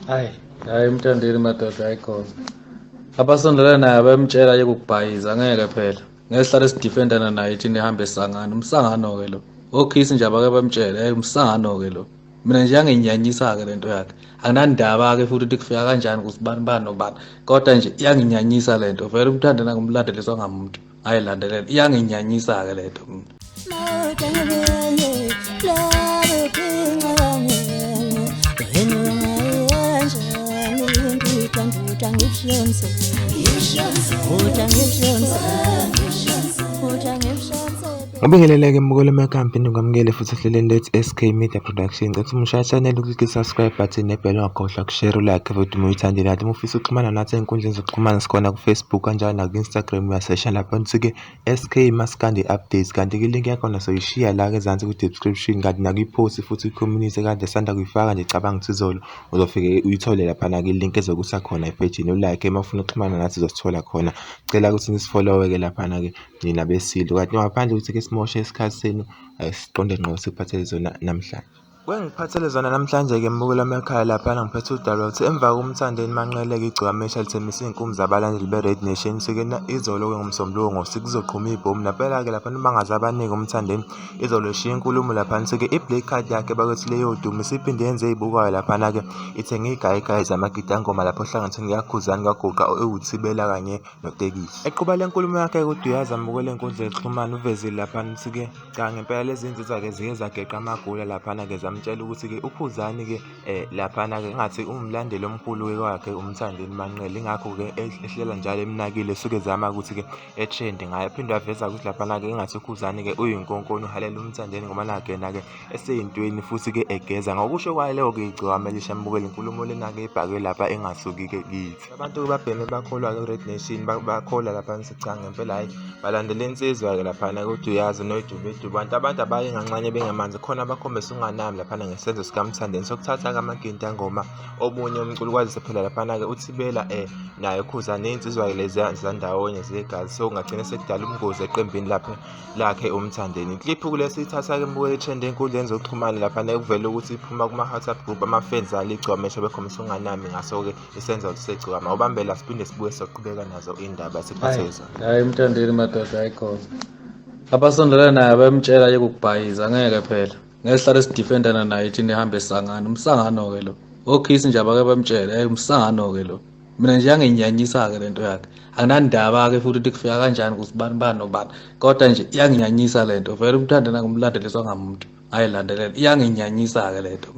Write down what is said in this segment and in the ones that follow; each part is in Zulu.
Hayi umthandeli madoda ayikhona. Abasondela naye abamtshela ye ukubhayiza ngeke phela. Ngesihlale sidefendana naye thina ehambe esangano. Umsangano ke lo. Okhisi nje abake bamtshele, umsangano ke lo. Mina nje yanginyanyisa ke lento yakhe. Akunandaba ke futhi ukuthi kufika kanjani kusibani bani nobani. Kodwa nje yanginyanyisa lento. Vele umthandana ngumlandeliswa ngamuntu. Ayilandelela. Yanginyanyisa ke lento. Ngibingeleleke mbukelo emakhambini ngamukele futhi ehleleni lethu SK Media Production. Ngicela umshayisane ukuklik subscribe button nebell ungakhohlwa ukushare like futhi uma uyithandile nathi ufisa ukuxhumana nathi enkundleni zokuxhumana sikhona ku-Facebook kanjalo na ku-Instagram uyasesha lapha nithi SK Maskandi updates kanti ke link yakho nasoyishiya la ezansi ku-description kanti nakuyi-post futhi i-community kade sanda kuyifaka nje cabanga ukuthi izolo uzofike uyithole lapha na ke link ezokusa khona epage like emafuna ukuxhumana nathi uzosithola khona. Cela ukuthi nisifollowe ke lapha na ke nina besilwe kanti ngaphandle ukuthi ke simoshe isikhathi senu siqonde ngqo siphathele zona namhlanje. Kwengiphathele zona namhlanje ke mbukela emakhaya lapha ngiphethe udaba ukuthi emva komthandeni manqeleke igcikama elithembisa inkumbi zabalandeli be-Red Nation sike izolo ke ngomsombuluko sikuzoqhuma ibhomu naphela ke lapha nibangaza abanike umthandeni izolo eshiya inkulumo lapha sike i-black card yakhe bakuthi leyo dumo isiphinde yenze ibukayo lapha ke ithenga igayigayi zamagidangoma lapho hlanganise ngiyakhuzani kagoqa uthibela kanye notekisi eqhuba lenkulumo yakhe ukuthi uyazi mbukela enkundla yokuxhumana uvezile lapha sike cha ngempela lezi zinto ke zike zageqa amagula lapha ke zamtshela ukuthi ke ukhuzani ke lapha ke ngathi umlandeli omkhulu wakhe umthandeni manqele ingakho ke ehlela njalo emnakile suke zama ukuthi ke etrend ngaye phinde waveza ukuthi lapha ke ngathi ukhuzani ke uyinkonkoni uhalela umthandeni ngoba nakhe ke eseyintweni futhi ke egeza ngokusho kwayo leyo ke igcikama lishambukela inkulumo lena ke ibhake lapha engasuki ke kithi abantu babheme bakholwa ke Red Nation bakholwa lapha sicha ngempela hayi balandela insizwa ke lapha ke ukuthi uyazi noyidubedu abantu abaye nganxanye bengamanzi khona bakhombisa unganami lapha ngesenzo sikamthandeni sokuthatha kamaginti angoma omunye umculo kwazise phela lapha ke uthibela naye ukhuzani insizwa ke lezi zandawonye zegazi so ngagcina sekudala umngozi eqembini lapha lakhe umthandeni clip kulesithatha ke mbukele trend enkundleni zokuxhumana lapha kuvela ukuthi iphuma kuma WhatsApp group ama-fans aligcwamesha bekhombisa unganami ngaso ke isenza ukuthi segcikama ubambela siphinde sibuye soqhubeka nazo indaba siphatheza. Hayi umthandeli madoda ayikhona. Abasondela naye abamtshela ye ukubhayiza ngeke phela. Ngesihlale sidefendana naye thina ehambe esangano. Umsangano ke lo. Okhisi nje abake bamtshele, umsangano ke lo. Mina nje yanginyanyisa ke lento yakhe. Akunandaba ke futhi ukuthi kufika kanjani kusibani bani nobani. Kodwa nje yanginyanyisa lento. Vele umthandana ngumlandeliswa ngamuntu. Ayilandelela. Yanginyanyisa ke lento.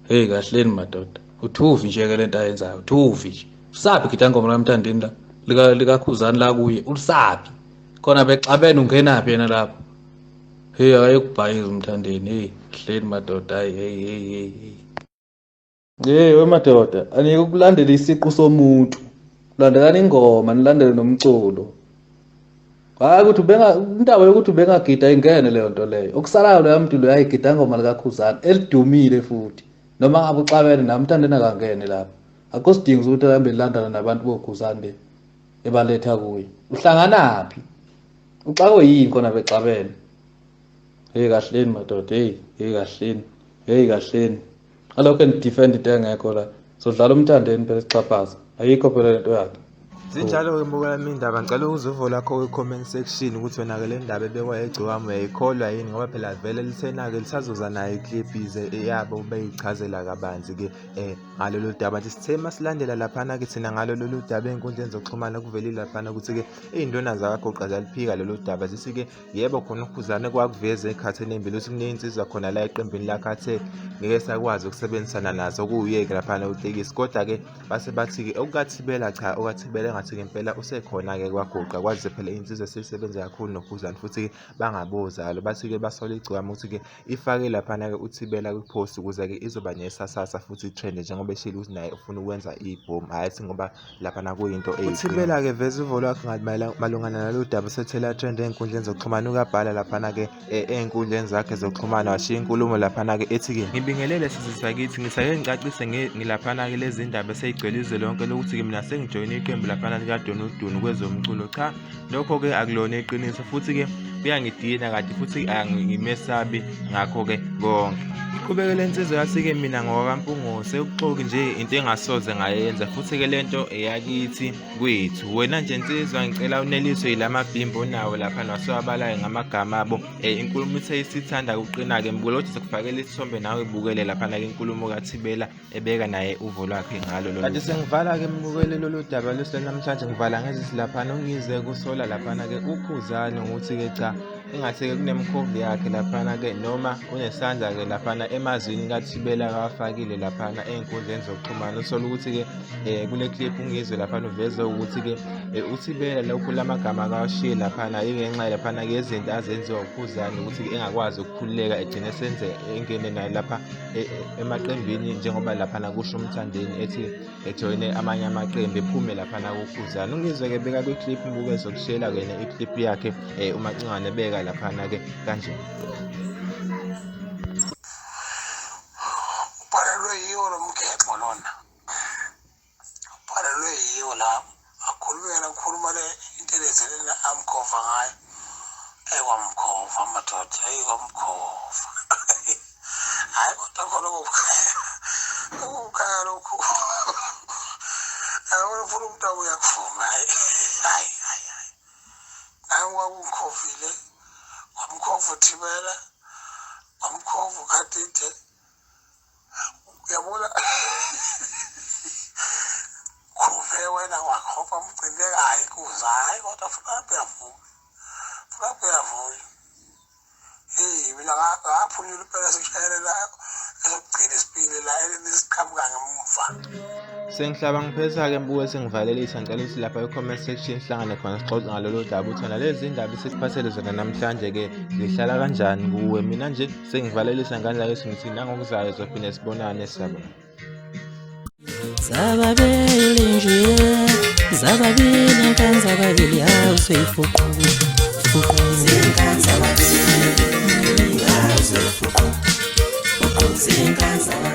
Hey kahleni madoda. Uthuvi nje ke lento ayenzayo. Uthuvi nje. Usaphi gidangoma lamthandeni la likakhuzani la kuye. Usaphi. Khona bexabene ungenaphi yena lapho. Hey ayekubhayiza umthandeni. Hey hleli madoda. Hey. Hey wemadoda, anike ukulandela isiqu somuntu. Landelani ingoma, nilandele nomculo. Hayi ukuthi indaba yokuthi ubengagida ingene leyo nto leyo. Okusalayo lo yamuntu lo yayigida ngoma likakhuzani elidumile futhi. Noma ngabe uxabene namthandeni akangene lapho. Akho sidingo ukuthi ahambe landana nabantu bokhuzani le ebaletha kuye. Uhlanganaphi? Uxakwe yini khona bexabene? Hey kahleni madoda, hey kahleni. Alokho defend into engekho la. Sodlala umthandeni phela sixhaphaza. Ayikho phela lento yakhe. Sinjalo ke mbukela indaba ngicela uzuvo lakho kwi-comment section ukuthi wena ke le ndaba ebekwa egcikama uyayikholwa yini ngoba phela vele lithena ke lisazoza nayo iclip ize yabo beyichazela kabanzi ke ngalolu daba nje sithe masilandela lapha ke thina ngalolu daba enkundleni zokuxhumana kuvelile lapha ukuthi ke izindona zakagoqa zaliphika lolu daba zisike yebo khona ukhuzane kwakuveza ekhatheni embili ukuthi kuneyinsizwa khona la eqembini lakhe athe ngeke sakwazi ukusebenzisana nazo kuyeke lapha utekisi kodwa ke base bathi ke okukathibela cha okathibela ngathi ngempela usekhona ke kwagoqa kwazi phela insizwe seyisebenza kakhulu nokhuzani futhi bangabozalo bathi ke basola igcikama ukuthi ke ifake lapha ke uthibela kwi-post ukuze ke izoba nesasasa futhi trend njengoba eshilo ukuthi naye ufuna ukwenza ibhomu hayi ngoba lapha kuyinto uthibela ke veza uvo lwakhe malungana nalolu daba sethela trend enkundleni zokuxhumana ukabhala lapha ke enkundleni zakhe zokuxhumana washiya inkulumo lapha ke ethi ke ngibingelele sizisakithi ngisake ngicacise ngilapha ke lezi ndaba eseyigcwele izwe lonke lokuthi ke mina sengijoyina iqembu lapha lika Donudunu kwezomculo cha lokho ke akulona iqiniso futhi ke ngifika ngidina kanti futhi angimesabi ngakho-ke konke. Iqhubekele insizwa yasike mina ngokwakampungose ukuxoki nje into engasoze ngayenza futhi-ke lento eyakithi kwethu. Wena nje nsizwa ngicela uneliswe yilama bhimbi onawo lapha nawasewabalayo ngamagama abo. Inkulumo ithe isithanda kuqina-ke mbukela ukuthi sikufakele isithombe nawe ibukele laphana-ke inkulumo kaThibela ebeka naye uvo lwakhe ngalo lolu. Kanti sengivala-ke mbukele lolu daba namhlanje ngivala ngezisi laphana Ungizwe usola laphana-ke ukhuzani ukuthi-ke cha engathi-ke kunemikhovu yakhe laphana-ke noma kunesandla-ke laphana emazwini kaThibela kawafakile laphana ey'nkundleni zokuxhumana. Usola ukuthi-ke kule clip Ungizwe laphana uveze ukuthi-ke uThibela lokhu lamagama akawashiye laphana ingenxa laphana-ke yezinto azenziwa ukhuzani ukuthi engakwazi ukukhululeka egcine senze engene naye lapha emaqembini njengoba laphana kusho umthandeni ethi ejoyine amanye amaqembu ephume laphana kukhuzani. Ungizwe-ke beka kwi-clip mbuke ezokushela kena i-clip yakhe umacingwane beka laphana-ke kanje. Ubhalelwe yiwo lo mgexo lona, ubhalelwe yiwo la akhulumela ukhuluma le into lezelena amkhova ngayo ekwamkhova madoda ekwamkhova hayi kodwa khona ukukhaya lokhu ayona ufuna umuntu uyakuvuma hayi nawe wakungikhovile wamkhova uThibela wamkhova uKhatide uyabona khove wena wakhova mgcine hayi kuza hayi kodwa funa uyavuya mina ngaphunyula impela sikushayela esokugcina isipili la elesiqhamuka ngemuva. Sengihlaba ngipheza-ke mbuke sengivalelisa ngicela ukuthi lapha e-comment section sihlangane khona sixoxe ngalolu daba ukuthi wena lezi ndaba esiphathele zona namhlanje-ke zihlala kanjani kuwe. Mina nje sengivalelisa ngandla ukuthi ngithi nangokuzayo zophinde sibonane siyabona. Zababili nje zababili nkani zababili awuseyifuqu zinkani zababili awuseyifuqu zinkani zababili